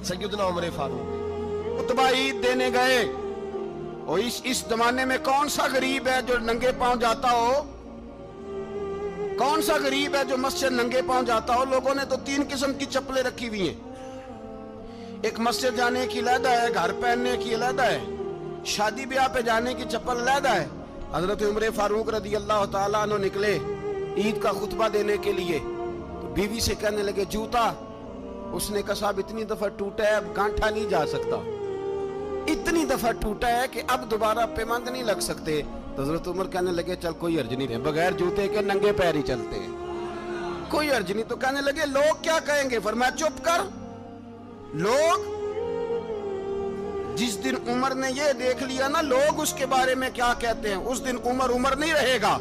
सैयदना उमर फारूक खुतबा ईद देने गए, और इस जमाने में कौन सा गरीब है जो नंगे पांव जाता हो? कौन सा गरीब है जो मस्जिद नंगे पांव जाता हो? लोगों ने तो 3 किस्म की चप्पलें रखी हुई हैं। एक मस्जिद जाने की अलहदा है, घर पहनने की अलहदा है, शादी ब्याह पे जाने की चप्पल अलहदा है। हजरत उमर फारूक रदी अल्लाह ताला अन्हु निकले ईद का खुतबा देने के लिए, तो बीवी से कहने लगे जूता। उसने कहा साहब इतनी दफा टूटा है, अब गांठा नहीं जा सकता, इतनी दफा टूटा है कि अब दोबारा पेमंद नहीं लग सकते। तो हजरत उमर कहने लगे चल कोई अर्ज नहीं है, बगैर जूते के नंगे पैर ही चलते हैं, कोई अर्ज नहीं। तो कहने लगे लोग क्या कहेंगे? फरमाया चुप कर। लोग, जिस दिन उमर ने ये देख लिया ना लोग उसके बारे में क्या कहते हैं, उस दिन उमर उमर नहीं रहेगा।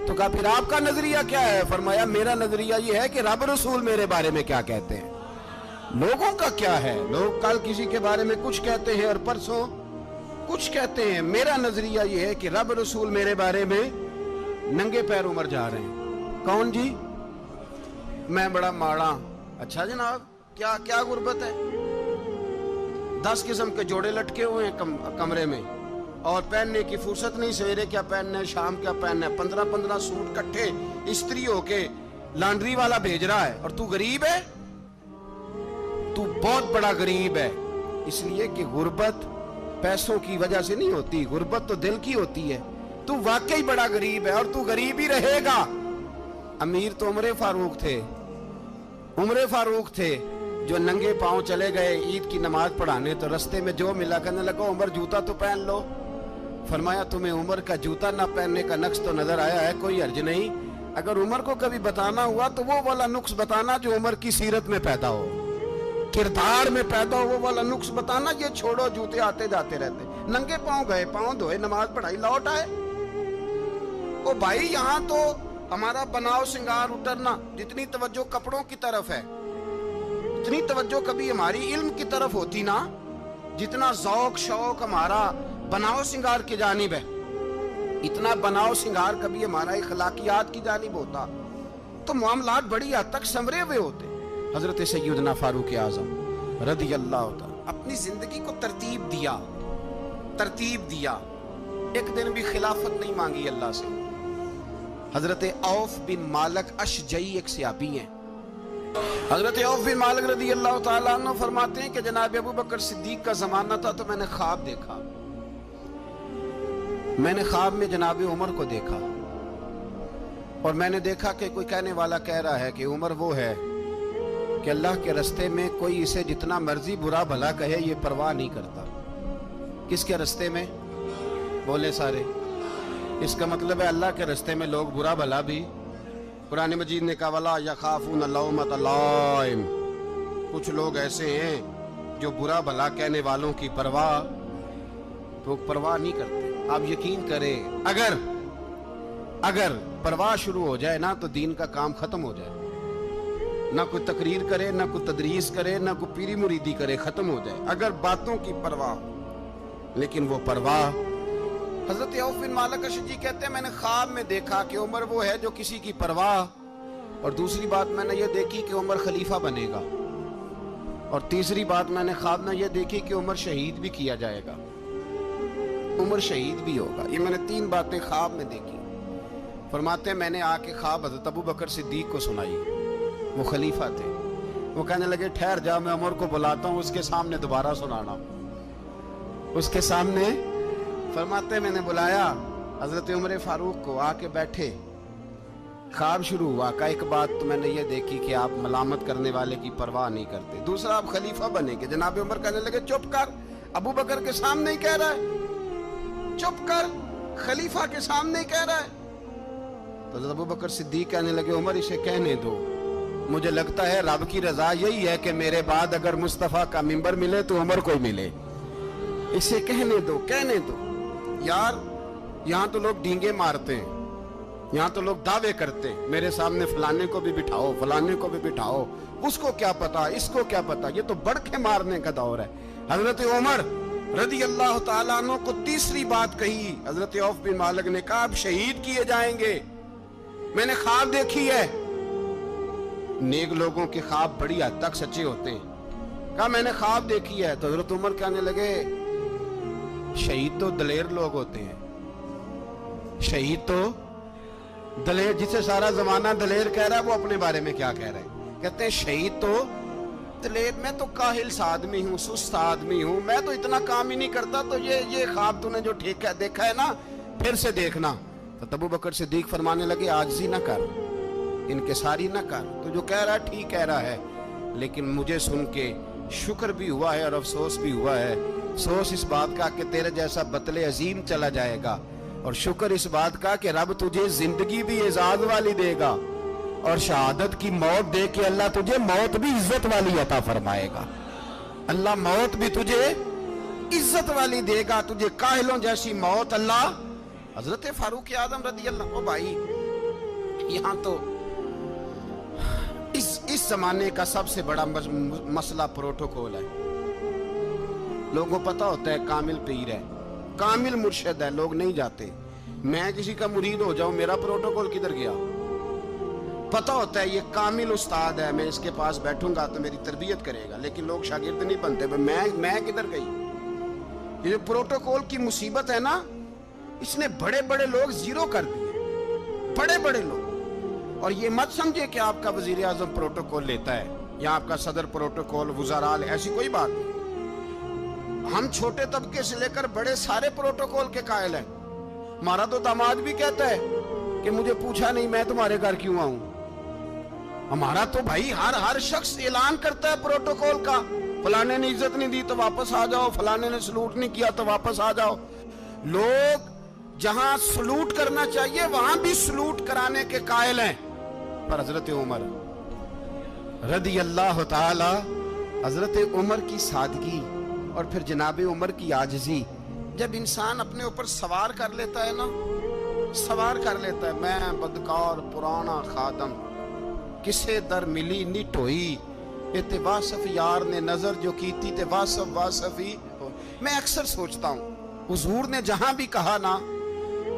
तो कहा फिर आपका नजरिया क्या है? फरमाया मेरा नजरिया ये है कि रब रसूल मेरे बारे में क्या कहते हैं। लोगों का क्या है? लोग कल किसी के बारे में कुछ कहते हैं और परसों कुछ कहते हैं। मेरा नजरिया ये है कि रब रसूल मेरे बारे में नंगे पैर उमर जा रहे हैं। कौन जी? मैं बड़ा माड़ा। अच्छा जनाब, क्या क्या गुर्बत है? 10 किस्म के जोड़े लटके हुए हैं कमरे में, और पहनने की फुर्सत नहीं। सवेरे क्या पहनना है, शाम क्या पहनना है, 15-15 सूट इकट्ठे इस्त्री होके लॉन्ड्री वाला भेज रहा है, और तू गरीब है। तू बहुत बड़ा गरीब है, इसलिए कि गुर्बत पैसों की वजह से नहीं होती, गुर्बत तो दिल की होती है। तू वाकई बड़ा गरीब है और तू गरीब ही रहेगा। अमीर तो उमर फारूक थे, उमर फारूक थे जो नंगे पांव चले गए ईद की नमाज पढ़ाने। तो रस्ते में जो मिला कहने लगा उमर जूता तो पहन लो। फरमाया तुम्हें उमर का जूता ना पहनने का नक्श तो नजर आया है, कोई अर्ज नहीं। अगर उमर को कभी बताना हुआ तो वो वाला नुक्स बताना जो उमर की सीरत में पैदा हो, किरदार में पैदा हो, वो वाला नुक्स बताना। ये छोड़ो, जूते आते जाते रहते। नंगे पांव गए, पांव धोए, नमाज पढ़ाई, लौट आए। ओ भाई, यहाँ तो हमारा बनाव सिंगार उतरना, जितनी तवज्जो कपड़ों की तरफ है इतनी तवज्जो कभी हमारी इल्म की तरफ होती ना, जितना ज़ौक शौक हमारा बनाव सिंगार की जानिब है, इतना बनाव सिंगार कभी हमारा इखलाकियात की जानिब होता तो मामलात बड़ी हद तक संवरे हुए होते। हजरत सैयदना फारूक आज़म रदी अल्लाह ताला अपनी जिंदगी को तरतीब दिया। एक दिन भी खिलाफत नहीं मांगी अल्लाह से। हजरत औफ बिन मालिक अशजई एक सहाबी हैं। हजरत औफ बिन मालिक रदी अल्लाह ताला अन्हु फरमाते हैं कि जनाब अबू बकर सिद्दीक का जमाना था, तो मैंने ख्वाब देखा। मैंने ख्वाब में जनाब उमर को देखा, और मैंने देखा कि कोई कहने वाला कह रहा है कि उमर वो है कि अल्लाह के रास्ते में कोई इसे जितना मर्जी बुरा भला कहे ये परवाह नहीं करता। किसके रास्ते में? बोले सारे। इसका मतलब है अल्लाह के रास्ते में लोग बुरा भला भी। कुरान मजीद ने कहा वला यखाफून लौमत लाइम। कुछ लोग ऐसे हैं जो बुरा भला कहने वालों की परवाह नहीं करते। आप यकीन करें, अगर परवाह शुरू हो जाए ना तो दीन का काम खत्म हो जाए। ना कोई तकरीर करे, ना कोई तदरीस करे, ना कोई पीरी मुरीदी करे, खत्म हो जाए अगर बातों की परवाह। लेकिन वो परवाह, हजरत औफ बिन मालिक अशजी कहते हैं मैंने ख्वाब में देखा कि उमर वो है जो किसी की परवाह, और दूसरी बात मैंने ये देखी कि उमर खलीफा बनेगा, और तीसरी बात मैंने ख्वाब में ये देखी कि उमर शहीद भी किया जाएगा, उमर शहीद भी होगा। ये मैंने 3 बातें ख्वाब में देखी। फरमाते हैं मैंने आके ख्वाब हजरत अबू बकर सिद्दीक को सुनाई, वो खलीफा थे। वो कहने लगे ठहर जा, मैं उमर को बुलाता हूँ, उसके सामने दोबारा सुनाना। उसके सामने फरमाते मैंने बुलाया हजरत उमर फारूक को, आके बैठे। ख्वाब शुरू हुआ का एक बात तो मैंने ये देखी कि आप मलामत करने वाले की परवाह नहीं करते, दूसरा आप खलीफा बनेंगे। जनाब उमर कहने लगे चुप कर, अबू बकर के सामने ही कह रहा है, चुप कर, खलीफा के सामने ही कह रहा है। तो अबू बकर सिद्दीक कहने लगे उमर इसे कहने दो, मुझे लगता है रब की रजा यही है कि मेरे बाद अगर मुस्तफा का मिंबर मिले तो उमर को मिले, इसे कहने दो। यार यहाँ तो लोग डींगे मारते हैं, यहाँ तो लोग दावे करते हैं, मेरे सामने फलाने को भी बिठाओ, फलाने को भी बिठाओ, उसको क्या पता, इसको क्या पता। ये तो बढ़के मारने का दौर है। हजरत उमर रदी अल्लाह ताला अन्हु को तीसरी बात कही। हजरत औफ बिन मालिक ने कहा अब शहीद किए जाएंगे, मैंने ख्वाब देखी है। नेक लोगों के ख्वाब बड़ी हद तक सच्चे होते हैं। کہا میں نے خواب دیکھی ہے. تو حضرت عمر کہنے لگے شہید تو دلیر لوگ ہوتے ہیں, شہید تو دلیر, جسے سارا زمانہ دلیر کہہ رہا ہے وہ اپنے بارے میں کیا کہہ رہے ہیں؟ کہتے ہیں شہید تو دلیر, میں تو کاہل سا آدمی ہوں, سست آدمی ہوں, میں تو اتنا کام ہی نہیں کرتا. تو یہ خواب تو نے جو ٹھیک ہے دیکھا ہے نا, پھر سے دیکھنا. تو ابو بکر صدیق فرمانے لگے عاجزی نہ کر, انکساری نہ کر, تو جو کہہ رہا ہے ٹھیک کہہ رہا ہے, لیکن مجھے سن کے شکر بھی ہوا ہے اور افسوس بھی ہوا ہے. افسوس اس بات کا کہ تیرے جیسا بطل عظیم چلا جائے گا, اور شکر اس بات کا کہ رب تجھے زندگی بھی اعزاز والی دے گا, اور شہادت کی موت دے کے اللہ تجھے موت بھی عزت والی عطا فرمائے گا. اللہ موت بھی تجھے عزت والی دے گا, تجھے کاہلوں جیسی موت اللہ. حضرت فاروق اعظم رضی اللہ, بھائی یہاں تو اس زمانے کا سب سے بڑا مسئلہ پروٹوکول ہے. لوگوں کو پتا ہوتا ہے کامل پیر ہے, کامل مرشد ہے, لوگ نہیں جاتے. میں کسی کا مرید ہو جاؤں, میرا پروٹوکول کدھر گیا؟ پتا ہوتا ہے یہ کامل استاد ہے, میں اس کے پاس بیٹھوں گا تو میری تربیت کرے گا, لیکن لوگ شاگرد نہیں بنتے. میں کدھر گئی؟ یہ جو پروٹوکول کی مصیبت ہے نا, اس نے بڑے بڑے لوگ زیرو کر دیے, بڑے بڑے لوگ. اور یہ مت سمجھے کہ آپ کا وزیر اعظم پروٹوکول لیتا ہے یا آپ کا صدر پروٹوکول, وزراء, ایسی کوئی بات نہیں. ہم چھوٹے طبقے سے لے کر بڑے سارے پروٹوکول کے قائل ہیں. ہمارا تو داماد بھی کہتا ہے کہ مجھے پوچھا نہیں میں تمہارے گھر کیوں آؤں. ہمارا تو بھائی ہر شخص اعلان کرتا ہے پروٹوکول کا, فلانے نے عزت نہیں دی تو واپس آ جاؤ, فلانے نے سلوٹ نہیں کیا تو واپس آ جاؤ. لوگ جہاں سلوٹ کرنا چاہیے وہاں بھی سلوٹ کرانے کے قائل ہیں. پر حضرت عمر رضی اللہ تعالی, حضرت عمر کی سادگی اور پھر جناب عمر کی عاجزی, جب انسان اپنے اوپر سوار کر لیتا ہے نا, سوار کر لیتا ہے, میں بدکار پرانا خادم, کسے در ملی نٹ ہوئی, تے واصف یار نے نظر جو کیتی تے واصف ہی. میں اکثر سوچتا ہوں حضور نے جہاں بھی کہا نا,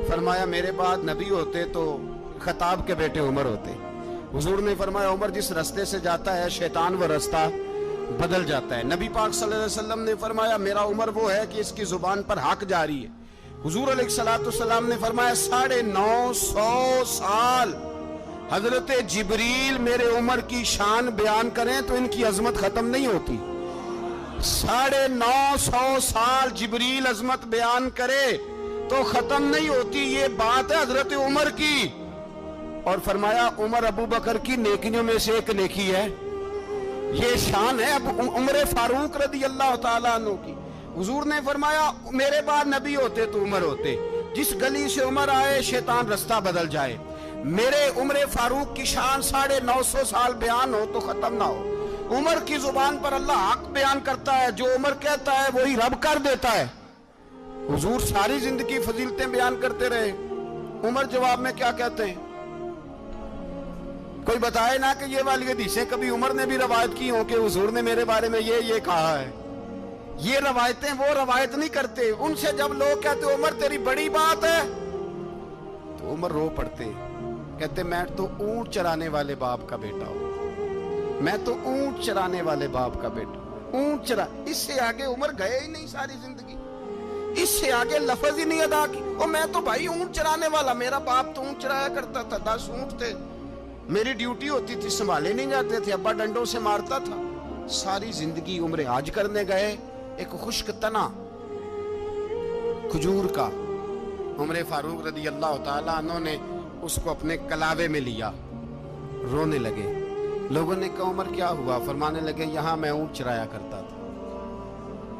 فرمایا میرے بعد نبی ہوتے تو خطاب کے بیٹے عمر ہوتے. حضور نے فرمایا عمر جس رستے سے جاتا ہے شیطان وہ رستہ بدل جاتا ہے. نبی پاک صلی اللہ علیہ وسلم نے فرمایا میرا عمر وہ ہے کہ اس کی زبان پر حق جاری ہے. حضور علیہ السلام نے فرمایا 950 سال حضرت جبریل میرے عمر کی شان بیان کریں تو ان کی عظمت ختم نہیں ہوتی. 950 سال جبریل عظمت بیان کرے تو ختم نہیں ہوتی. یہ بات ہے حضرت عمر کی. اور فرمایا عمر ابو بکر کی نیکیوں میں سے ایک نیکی ہے, یہ شان ہے اب عمر فاروق رضی اللہ تعالیٰ عنہ کی. حضور نے فرمایا میرے بعد نبی ہوتے تو عمر ہوتے, جس گلی سے عمر آئے شیطان رستہ بدل جائے. میرے عمر فاروق کی شان 950 سال بیان ہو تو ختم نہ ہو. عمر کی زبان پر اللہ حق بیان کرتا ہے, جو عمر کہتا ہے وہی رب کر دیتا ہے. حضور ساری زندگی فضیلتیں بیان کرتے رہے, عمر جواب میں کیا کہتے ہیں؟ کوئی بتائے نا کہ یہ والی حدیثیں کبھی عمر نے بھی روایت کی ہوں کہ حضور نے میرے بارے میں یہ کہا ہے. یہ روایتیں وہ روایت نہیں کرتے. ان سے جب لوگ کہتے عمر تیری بڑی بات ہے تو عمر رو پڑتے, کہتے میں تو اونٹ چرانے والے باپ کا بیٹا ہوں, میں تو اونٹ چرانے والے باپ کا بیٹا, اونٹ چرا. اس سے آگے عمر گئے ہی نہیں ساری زندگی, اس سے آگے لفظ ہی نہیں ادا کی. اور میں تو بھائی اونٹ چرانے والا, میرا باپ تو اونٹ چرایا کرتا تھا, 10 اونٹ تھے, میری ڈیوٹی ہوتی تھی, سنبھالے نہیں جاتے تھے, ابا ڈنڈوں سے مارتا تھا. ساری زندگی عمر حج کرنے گئے, ایک خشک تنا کھجور کا عمر فاروق رضی اللہ تعالیٰ عنہ نے اس کو اپنے کلاوے میں لیا, رونے لگے. لوگوں نے کہا عمر کیا ہوا؟ فرمانے لگے یہاں میں اونٹ چرایا کرتا تھا,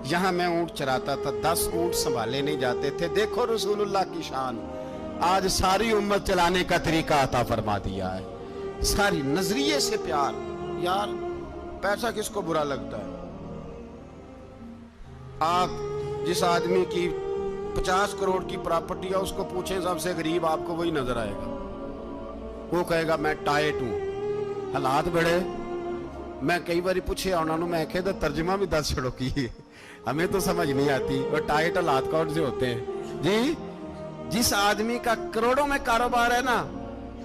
یہاں میں اونٹ چراتا تھا, 10 اونٹ سنبھالے نہیں جاتے تھے. دیکھو رسول اللہ کی شان, آج ساری امت چلانے کا طریقہ عطا فرما دیا ہے. ساری نظریے سے پیار. یار پیسہ کس کو برا لگتا ہے؟ آپ جس آدمی کی 50 کروڑ کی پراپرٹی ہے اس کو پوچھیں سب سے غریب, آپ کو وہی نظر آئے گا. وہ کہے گا میں ٹائٹ ہوں. حالات بڑے, میں کئی باری پوچھے انہوں نے, میں کہتا ترجمہ بھی 10 چھڑوں کی, ہمیں تو سمجھ نہیں آتی. اور ٹائٹ حالات کون سے ہوتے ہیں جی؟ جس آدمی کا کروڑوں میں کاروبار ہے نا,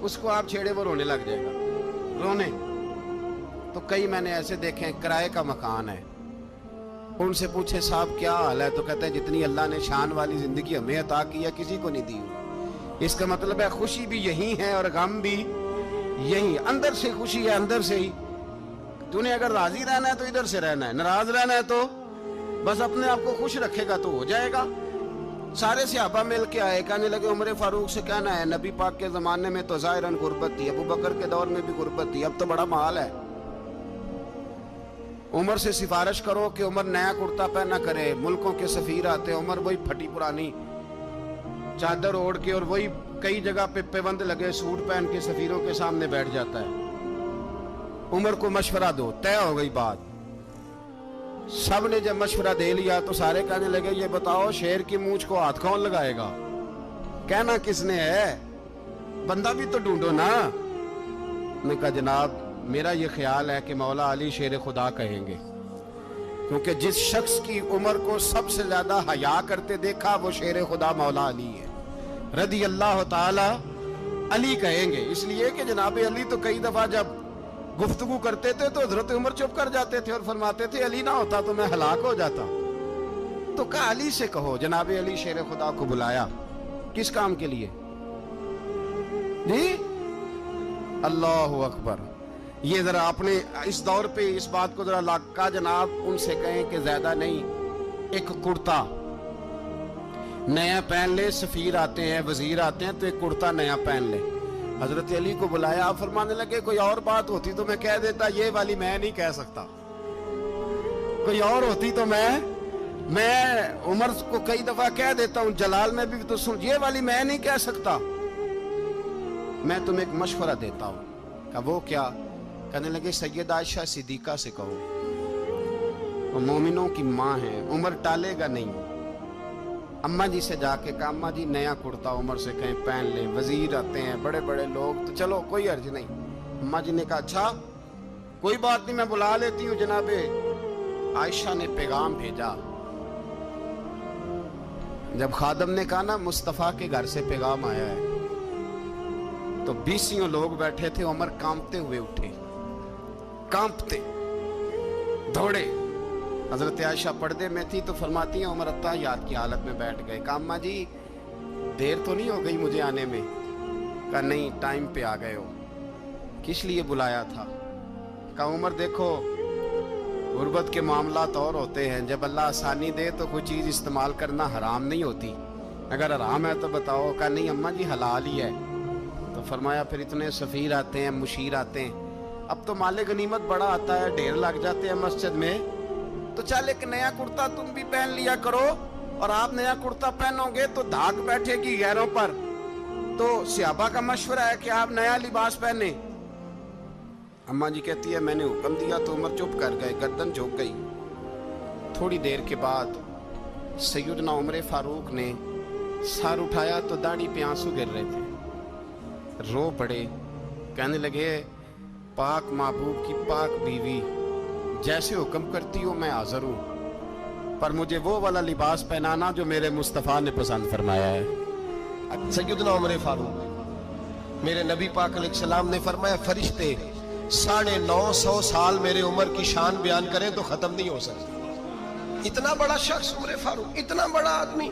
اس کو آپ چھیڑے وہ رونے لگ جائے گا, رونے. تو کئی میں نے ایسے دیکھے ہیں کرائے کا مکان ہے, ان سے پوچھے صاحب کیا حال ہے تو کہتے ہیں جتنی اللہ نے شان والی زندگی ہمیں عطا کی ہے کسی کو نہیں دی ہوئی۔ اس کا مطلب ہے خوشی بھی یہی ہے اور غم بھی یہی، اندر سے خوشی ہے، اندر سے ہی۔ تو نے اگر راضی رہنا ہے تو ادھر سے رہنا ہے، ناراض رہنا ہے تو بس اپنے آپ کو خوش رکھے گا تو ہو جائے گا۔ سارے صحابہ مل کے آئے، کہنے لگے عمر فاروق سے کہنا ہے نبی پاک کے زمانے میں تو ظاہراً غربت تھی، ابو بکر کے دور میں بھی غربت تھی، اب تو بڑا محال ہے، عمر سے سفارش کرو کہ عمر نیا کرتا پہنا کرے۔ ملکوں کے سفیر آتے، عمر وہی پھٹی پرانی چادر اوڑھ کے اور وہی کئی جگہ پہ پیوند لگے سوٹ پہن کے سفیروں کے سامنے بیٹھ جاتا ہے۔ عمر کو مشورہ دو، طے ہو گئی بات۔ سب نے جب مشورہ دے لیا تو سارے کہنے لگے یہ بتاؤ شیر کی مونچھ کو ہاتھ کون لگائے گا؟ کہنا کس نے ہے؟ بندہ بھی تو ڈھونڈو نا۔ نے کہا جناب میرا یہ خیال ہے کہ مولا علی شیر خدا کہیں گے، کیونکہ جس شخص کی عمر کو سب سے زیادہ حیا کرتے دیکھا وہ شیر خدا مولا علی ہے رضی اللہ تعالی علی کہیں گے۔ اس لیے کہ جناب علی تو کئی دفعہ جب گفتگو کرتے تھے تو حضرت عمر چپ کر جاتے تھے اور فرماتے تھے علی نہ ہوتا تو میں ہلاک ہو جاتا۔ تو کہا علی سے کہو۔ جناب علی شیر خدا کو بلایا، کس کام کے لیے؟ جی اللہ اکبر۔ یہ ذرا اپنے اس دور پہ اس بات کو ذرا لاکا جناب ان سے کہیں کہ زیادہ نہیں، ایک کرتا نیا پہن لے، سفیر آتے ہیں وزیر آتے ہیں تو ایک کرتا نیا پہن لے۔ حضرت علی کو بلایا، آپ فرمانے لگے کوئی اور بات ہوتی تو میں کہہ دیتا، یہ والی میں نہیں کہہ سکتا، کوئی اور ہوتی تو میں عمر کو کئی دفعہ کہہ دیتا ہوں، جلال میں بھی تو سن، یہ والی میں نہیں کہہ سکتا، میں تمہیں ایک مشورہ دیتا ہوں۔ کہا وہ کیا؟ کہنے لگے سیدہ عائشہ صدیقہ سے کہو، وہ مومنوں کی ماں ہے، عمر ٹالے گا نہیں۔ اماں جی سے جا کے کہا اماں جی نیا کرتا عمر سے کہیں پہن لیں، وزیر آتے ہیں بڑے بڑے لوگ تو چلو کوئی عرض نہیں۔ اماں جی نے کہا اچھا کوئی بات نہیں میں بلا لیتی ہوں۔ جناب عائشہ نے پیغام بھیجا، جب خادم نے کہا نا مصطفیٰ کے گھر سے پیغام آیا ہے تو 20 لوگ بیٹھے تھے، عمر کانپتے ہوئے اٹھے، کانپتے دوڑے۔ حضرت عائشہ پردے میں تھی تو فرماتی ہیں عمر اتحیات کی حالت میں بیٹھ گئے۔ کہا اماں جی دیر تو نہیں ہو گئی مجھے آنے میں؟ کہا نہیں ٹائم پہ آ گئے ہو۔ کس لیے بلایا تھا؟ کہا عمر دیکھو غربت کے معاملات اور ہوتے ہیں، جب اللہ آسانی دے تو کوئی چیز استعمال کرنا حرام نہیں ہوتی، اگر حرام ہے تو بتاؤ۔ کہا نہیں اماں جی حلال ہی ہے۔ تو فرمایا پھر اتنے سفیر آتے ہیں مشیر آتے ہیں، اب تو مال غنیمت بڑا آتا ہے، ڈھیر لگ جاتے ہیں مسجد میں، تو چل ایک نیا کرتا تم بھی پہن لیا کرو، اور آپ نیا کرتا پہنو گے تو دھاگ بیٹھے گی غیروں پر۔ تو صحابہ کا مشورہ ہے کہ آپ نیا لباس پہنے۔ اماں جی کہتی ہے میں نے حکم دیا تو عمر چپ کر گئے، گردن جھک گئی۔ تھوڑی دیر کے بعد سیدنا عمر فاروق نے سر اٹھایا تو داڑھی پہ آنسو گر رہے تھے، رو پڑے، کہنے لگے پاک محبوب کی پاک بیوی جیسے حکم کرتی ہو میں حاضر ہوں، پر مجھے وہ والا لباس پہنانا جو میرے مصطفیٰ نے پسند فرمایا ہے۔ سیدنا عمر فاروق، میرے نبی پاک علیہ السلام نے فرمایا فرشتے 950 سال میرے عمر کی شان بیان کریں تو ختم نہیں ہو سکتی۔ اتنا بڑا شخص عمر فاروق، اتنا بڑا آدمی۔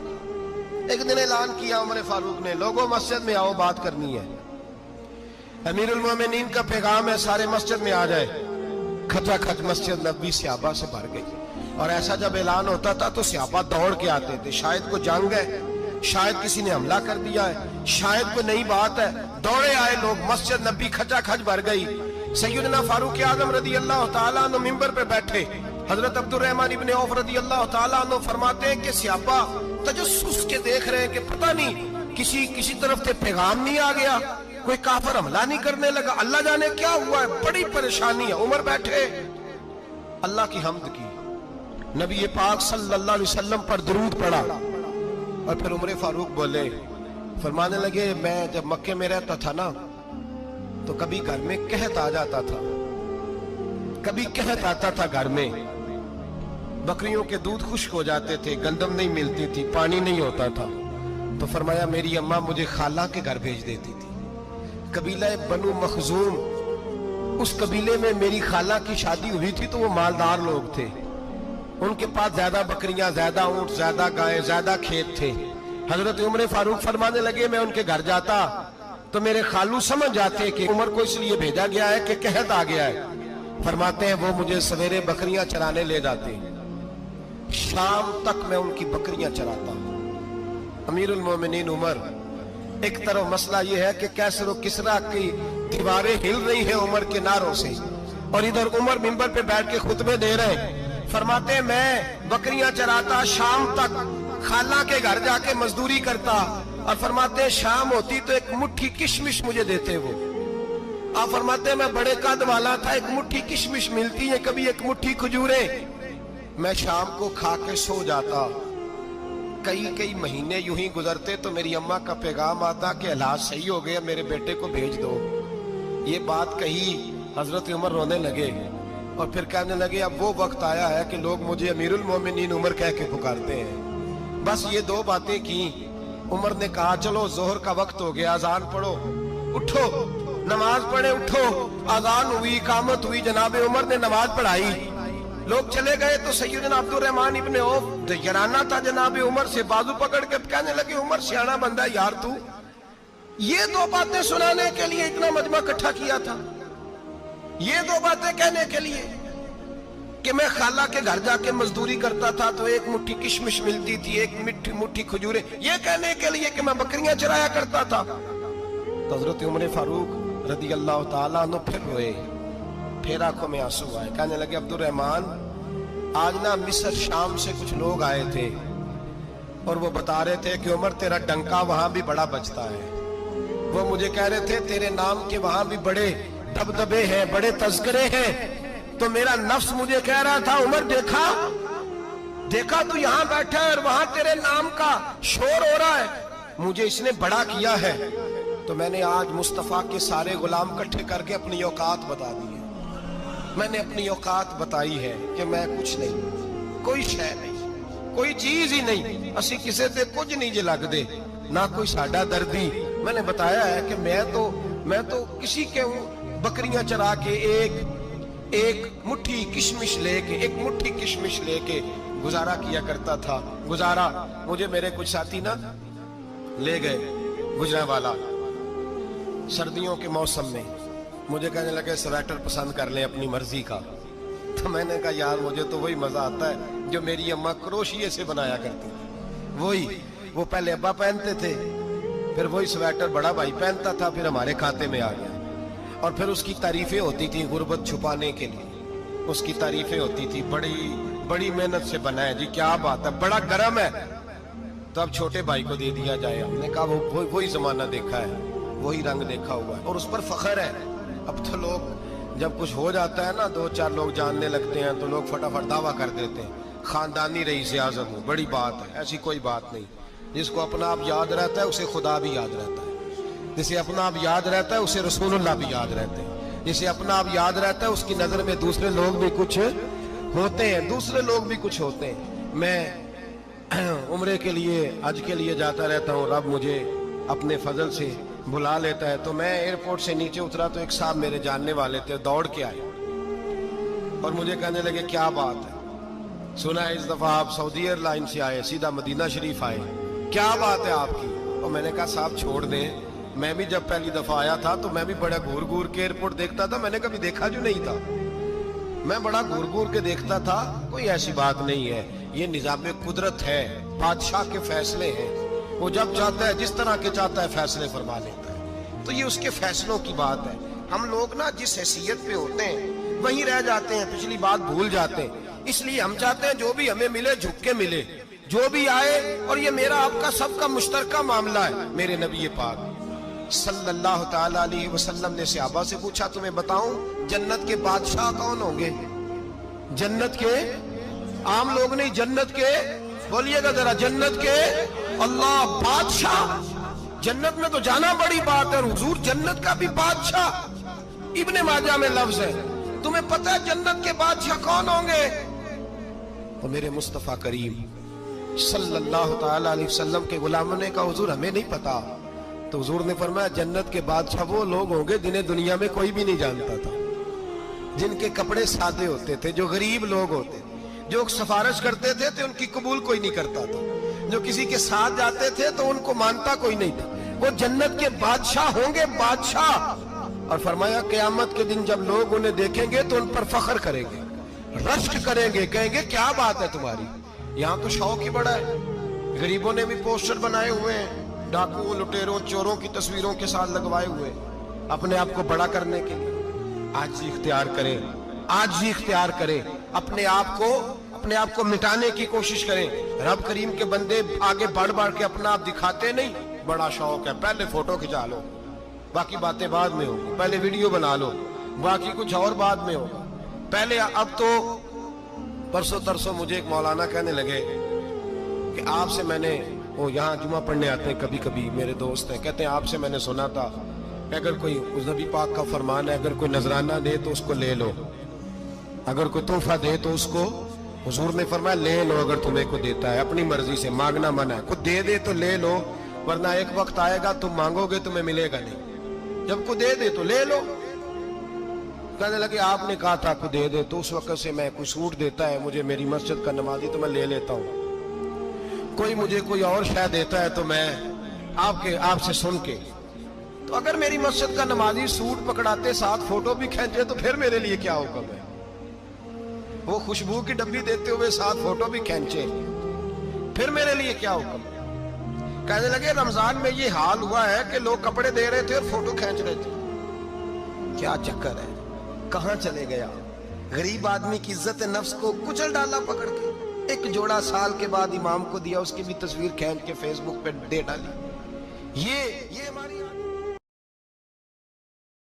ایک دن اعلان کیا عمر فاروق نے، لوگوں مسجد میں آؤ بات کرنی ہے، امیر المومنین کا پیغام ہے، سارے مسجد میں آ جائے۔ کھچا کھچ مسجد نبوی صحابہ سے بھر گئی، اور ایسا جب اعلان ہوتا تھا تو صحابہ دوڑ کے آتے تھے، شاید کوئی جنگ ہے، شاید کسی نے حملہ کر دیا ہے، شاید کوئی نئی بات ہے، دوڑے آئے لوگ، مسجد نبی کھچا کھچ بھر گئی۔ سیدنا فاروق اعظم رضی اللہ تعالیٰ عنہ منبر پہ بیٹھے، حضرت عبد الرحمن ابن عوف رضی اللہ تعالیٰ عنہ فرماتے ہیں کہ صحابہ تجسس کے دیکھ رہے ہیں کہ پتہ نہیں کسی طرف سے پیغام نہیں آ گیا، کوئی کافر حملہ نہیں کرنے لگا، اللہ جانے کیا ہوا ہے، بڑی پریشانی ہے۔ عمر بیٹھے اللہ کی حمد کی، نبی پاک صلی اللہ علیہ وسلم پر درود پڑھا، اور پھر عمر فاروق بولے، فرمانے لگے میں جب مکے میں رہتا تھا نا تو کبھی گھر میں قحط آ جاتا تھا، کبھی قحط آتا تھا گھر میں، بکریوں کے دودھ خشک ہو جاتے تھے، گندم نہیں ملتی تھی، پانی نہیں ہوتا تھا، تو فرمایا میری اماں مجھے خالہ کے گھر بھیج دیتی تھی، قبیلہ بنو مخزوم، اس قبیلے میں میری خالہ کی شادی ہوئی تھی تو وہ مالدار لوگ تھے، उनके पास ज्यादा बकरियां, ज्यादा ऊंट, ज्यादा गायें, ज्यादा खेत थे। हजरत उमर फारूक फरमाने लगे, मैं उनके घर जाता तो मेरे खालू समझ जाते कि उमर को इसलिए भेजा गया है कि कहत आ गया है। फरमाते हैं वो मुझे सवेरे बकरियां चराने ले जाते, शाम तक मैं उनकी बकरियां चराता। अमीरुल मोमिनीन उमर, एक तरफ मसला यह है कि कैसर और किसरा की दीवारें हिल रही हैं उमर के नारों से, और इधर उमर मिंबर पे बैठ के खुतबे दे रहे हैं। फरमाते हैं मैं बकरियां चराता, शाम तक खाला के घर जाके मजदूरी करता, और फरमाते हैं शाम होती तो एक मुट्ठी किशमिश मुझे देते वो। आप फरमाते हैं मैं बड़े कद वाला था, एक मुट्ठी किशमिश मिलती है, कभी एक मुट्ठी खजूरे, मैं शाम को खा के सो जाता। कई महीने यूं ही गुजरते तो मेरी अम्मा का पैगाम आता कि हालात सही हो गए, मेरे बेटे को भेज दो। ये बात कही, हजरत उमर रोने लगे और फिर कहने लगे अब वो वक्त आया है कि लोग मुझे अमीरुल मोमिनीन उमर कह के पुकारते हैं। बस ये दो बातें की। उमर ने कहा चलो जोहर का वक्त हो गया, अजान पढ़ो, उठो नमाज पढ़े, उठो। अजान हुई, इकामत हुई, जनाब उमर ने नमाज पढ़ाई, लोग चले गए तो सैयदना अब्दुल रहमान इब्ने औफ दयराना था जनाब उमर से, बाजू पकड़ के कहने लगे उमर सियाना बंदा यार, तू ये दो बातें सुनाने के लिए इतना मजमा इकट्ठा किया था, ये दो बातें कहने के लिए कि मैं खाला के घर जाके मजदूरी करता था तो एक मुट्ठी किशमिश मिलती थी, एक मुट्ठी खजूरे, ये कहने के लिए कि मैं बकरियां चराया करता था। तो हजरत उमर फारूक रदी अल्लाह ताला अन्हु फिर रोए, फिर आंखों में आंसू आए। कहने लगे अब्दुल रहमान आज ना मिस्र शाम से कुछ लोग आए थे और वो बता रहे थे कि उमर तेरा डंका वहां भी बड़ा बजता है। वो मुझे कह रहे थे तेरे नाम के वहां भी बड़े दबदबे हैं, बड़े तस्करे हैं। तो मेरा नफ्स मुझे कह रहा था उमर देखा तू यहाँ बैठा है और वहां तेरे नाम का शोर हो रहा है, मुझे इसने बड़ा किया है। तो मैंने आज मुस्तफा के सारे गुलाम इकट्ठे करके अपनी औकात बता दी है। मैंने अपनी औकात बताई है कि मैं कुछ नहीं, कोई शय नहीं, कोई चीज ही नहीं, असी किसी से कुछ नहीं जे लगदे, ना कोई साडा दर्दी। मैंने बताया है कि मैं तो किसी के बकरियां चरा के एक मुट्ठी किशमिश लेके गुजारा किया करता था। गुजारा मुझे मेरे कुछ साथी ना ले गए गुजरांवाला सर्दियों के मौसम में, मुझे कहने लगे स्वेटर पसंद कर ले अपनी मर्जी का। तो मैंने कहा यार मुझे तो वही मजा आता है जो मेरी अम्मा क्रोशिये से बनाया करती थी, वही वो पहले अब्बा पहनते थे, फिर वही स्वेटर बड़ा भाई पहनता था, फिर हमारे खाते में आ गया। और फिर उसकी तारीफें होती थी गुर्बत छुपाने के लिए, उसकी तारीफें होती थी बड़ी मेहनत से बना है जी, क्या बात है, बड़ा गर्म है। तो अब छोटे भाई को दे दिया जाए। हमने कहा वही जमाना देखा है, वही रंग देखा हुआ है और उस पर फख्र है। अब तो लोग जब कुछ हो जाता है ना, 2-4 लोग जानने लगते हैं तो लोग फटाफट दावा कर देते हैं खानदानी रईस आज़म हूं, बड़ी बात है। ऐसी कोई बात नहीं। जिसको अपना आप याद रहता है उसे खुदा भी याद रहता है, जिसे अपना आप याद रहता है उसे रसूलुल्लाह भी याद रहते हैं, जिसे अपना आप याद रहता है उसकी नजर में दूसरे लोग भी कुछ होते हैं। मैं उम्रे के लिए, हज के लिए जाता रहता हूँ, रब मुझे अपने फजल से बुला लेता है। तो मैं एयरपोर्ट से नीचे उतरा तो एक साहब मेरे जानने वाले थे, दौड़ के आए और मुझे कहने लगे क्या बात है, सुना है इस दफा आप सऊदी एयरलाइन से आए, सीधा मदीना शरीफ आए, क्या बात है आपकी। और मैंने कहा साहब छोड़ दें, मैं भी जब पहली दफा आया था तो मैं भी बड़ा घूर के एयरपोर्ट देखता था, मैंने कभी देखा जो नहीं था, मैं बड़ा घूर के देखता था, कोई ऐसी बात नहीं है, ये निजाम कुदरत है, बादशाह के फैसले हैं, वो जब चाहता है जिस तरह के चाहता है फैसले फरमा लेता है। तो ये उसके फैसलों की बात है। हम लोग ना जिस हैसियत पे होते हैं वहीं रह जाते हैं, पिछली बात भूल जाते हैं। इसलिए हम चाहते हैं जो भी हमें मिले झुक के मिले, जो भी आए, और ये मेरा आपका सबका मुश्तरका मामला है। मेरे नबी पाक सल्लल्लाहु ताला अलैहि वसल्लम ने सहाबा से पूछा तुम्हें बताऊं जन्नत के बादशाह कौन होंगे? जन्नत के आम लोग नहीं, जन्नत के, बोलिएगा जरा, जन्नत के अल्लाह बादशाह। जन्नत में तो जाना बड़ी बात है, हुजूर जन्नत का भी बादशाह। इब्ने माजा में लफ्ज है, तुम्हें पता है जन्नत के बादशाह कौन होंगे? तो मेरे मुस्तफा करीम सल्लल्लाहु ताला अलैहि वसल्लम के गुलामों ने कहा हुजूर हमें नहीं पता। तो हुजूर ने फरमाया जन्नत के बादशाह वो लोग होंगे जिन्हें दुनिया में कोई भी नहीं जानता था, जिनके कपड़े सादे होते थे, जो गरीब लोग होते थे, जो सिफारिश करते थे तो उनकी कबूल कोई नहीं करता था, जो किसी के साथ जाते थे तो उनको मानता कोई नहीं था। वो जन्नत के बादशाह होंगे, बादशाह। और फरमाया क़यामत के दिन जब लोग उन्हें देखेंगे तो उन पर फख्र करेंगे, रश्क करेंगे, कहेंगे क्या बात है तुम्हारी। यहाँ तो शौक ही बड़ा है। गरीबों ने भी पोस्टर बनाए हुए हैं, डाकुओं, लुटेरों, चोरों की तस्वीरों के साथ लगवाए हुए, अपने आप को बड़ा करने के लिए। आज ही इख्तियार करें, आज ही इख्तियार करें, अपने आप को मिटाने की कोशिश करें। रब करीम के बंदे आगे बढ़ बढ़ के अपना आप दिखाते नहीं। बड़ा शौक है, पहले फोटो खिंचा लो, बाकी बातें बाद में होगी। पहले वीडियो बना लो, बाकी कुछ और बाद में होगा। पहले अब तो परसों तरसों मुझे एक मौलाना कहने लगे कि आपसे मैंने, वो यहाँ जुमा पढ़ने आते हैं कभी कभी, मेरे दोस्त हैं, कहते हैं आपसे मैंने सुना था अगर कोई, उस नबी पाक का फरमान है, अगर कोई नजराना दे तो उसको ले लो, अगर कोई तोहफा दे तो उसको, हुजूर ने फरमाया ले लो अगर तुम्हें को देता है, अपनी मर्जी से, मांगना मना है। कुछ दे दे तो ले लो, वरना एक वक्त आएगा तुम मांगोगे तुम्हें मिलेगा नहीं। जब को दे दे तो ले लो। कहने लगे आपने कहा था को दे दे, तो उस वक्त से मैं, कोई सूट देता है मुझे मेरी मस्जिद का नमाजी तो मैं ले लेता हूँ, कोई मुझे कोई और शायद देता है तो मैं आपसे सुन के। तो अगर मेरी मस्जिद का नमाजी सूट पकड़ाते साथ फोटो भी खींचे तो फिर मेरे लिए क्या हुक्म है। वो खुशबू की डब्बी देते हुए साथ फोटो भी खींचे, फिर मेरे लिए क्या हुक्म है। कहने लगे रमजान में ये हाल हुआ है कि लोग कपड़े दे रहे थे और फोटो खींच रहे थे। क्या चक्कर है, कहां चले गया। गरीब आदमी की इज्जत नफ्स को कुचल डाला पकड़ के। एक जोड़ा साल के बाद इमाम को दिया, उसकी भी तस्वीर खींच के फेसबुक पे दे डाली। ये